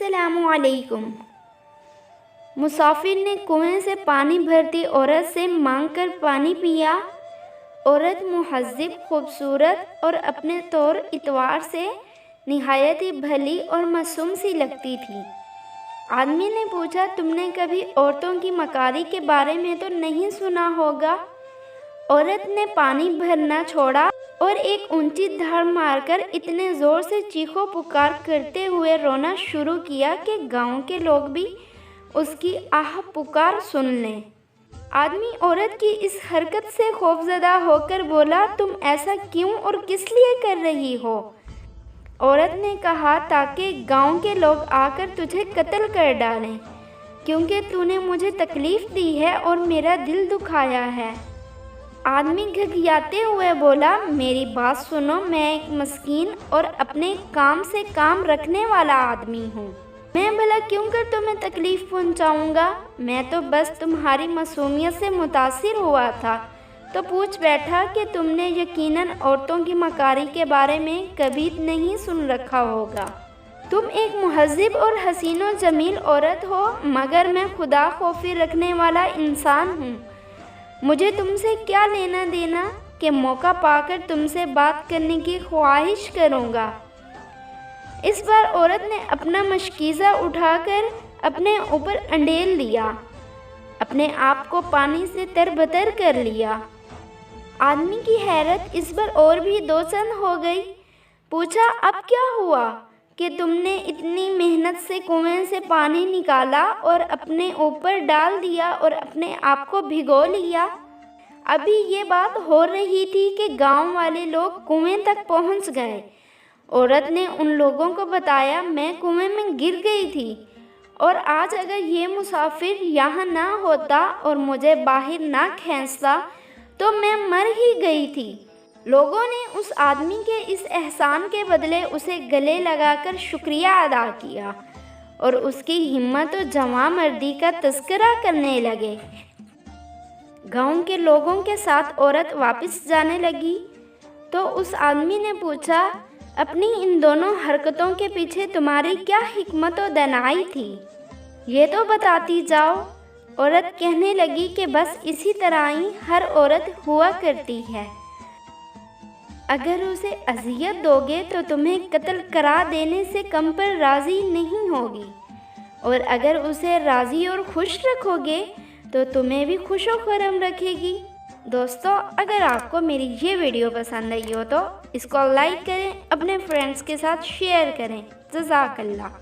السلام علیکم۔ مسافر نے کنویں سے پانی بھرتی عورت سے مانگ کر پانی پیا۔ عورت مہذب، خوبصورت اور اپنے طور اتوار سے نہایت ہی بھلی اور معصوم سی لگتی تھی۔ آدمی نے پوچھا، تم نے کبھی عورتوں کی مکاری کے بارے میں تو نہیں سنا ہوگا؟ عورت نے پانی بھرنا چھوڑا اور ایک اونچی دھاڑ مار کر اتنے زور سے چیخو پکار کرتے ہوئے رونا شروع کیا کہ گاؤں کے لوگ بھی اس کی آہ پکار سن لیں۔ آدمی عورت کی اس حرکت سے خوفزدہ ہو کر بولا، تم ایسا کیوں اور کس لیے کر رہی ہو؟ عورت نے کہا، تاکہ گاؤں کے لوگ آ کر تجھے قتل کر ڈالیں، کیونکہ تو نے مجھے تکلیف دی ہے اور میرا دل دکھایا ہے۔ آدمی گھگھیاتے ہوئے بولا، میری بات سنو، میں ایک مسکین اور اپنے کام سے کام رکھنے والا آدمی ہوں۔ میں بھلا کیوں کر تمہیں تکلیف پہنچاؤں گا؟ میں تو بس تمہاری معصومیت سے متاثر ہوا تھا تو پوچھ بیٹھا کہ تم نے یقیناً عورتوں کی مکاری کے بارے میں کبھی نہیں سن رکھا ہوگا۔ تم ایک مہذب اور حسین و جمیل عورت ہو، مگر میں خدا خوفی رکھنے والا انسان ہوں۔ مجھے تم سے کیا لینا دینا کہ موقع پا کر تم سے بات کرنے کی خواہش کروں گا۔ اس بار عورت نے اپنا مشکیزہ اٹھا کر اپنے اوپر انڈیل لیا، اپنے آپ کو پانی سے تربتر کر لیا۔ آدمی کی حیرت اس بار اور بھی دو چند ہو گئی۔ پوچھا، اب کیا ہوا کہ تم نے اتنی محنت سے کنویں سے پانی نکالا اور اپنے اوپر ڈال دیا اور اپنے آپ کو بھگو لیا؟ ابھی یہ بات ہو رہی تھی کہ گاؤں والے لوگ کنویں تک پہنچ گئے۔ عورت نے ان لوگوں کو بتایا، میں کنویں میں گر گئی تھی اور آج اگر یہ مسافر یہاں نہ ہوتا اور مجھے باہر نہ کھینچتا تو میں مر ہی گئی تھی۔ لوگوں نے اس آدمی کے اس احسان کے بدلے اسے گلے لگا کر شکریہ ادا کیا اور اس کی ہمت و جواں مردی کا تذکرہ کرنے لگے۔ گاؤں کے لوگوں کے ساتھ عورت واپس جانے لگی تو اس آدمی نے پوچھا، اپنی ان دونوں حرکتوں کے پیچھے تمہاری کیا حکمت و دانائی تھی؟ یہ تو بتاتی جاؤ۔ عورت کہنے لگی کہ بس اسی طرح ہی ہر عورت ہوا کرتی ہے۔ اگر اسے اذیت دو گے تو تمہیں قتل کرا دینے سے کم پر راضی نہیں ہوگی، اور اگر اسے راضی اور خوش رکھو گے تو تمہیں بھی خوش و خرم رکھے گی۔ دوستو، اگر آپ کو میری یہ ویڈیو پسند آئی ہو تو اس کو لائک کریں، اپنے فرینڈز کے ساتھ شیئر کریں۔ جزاک اللہ۔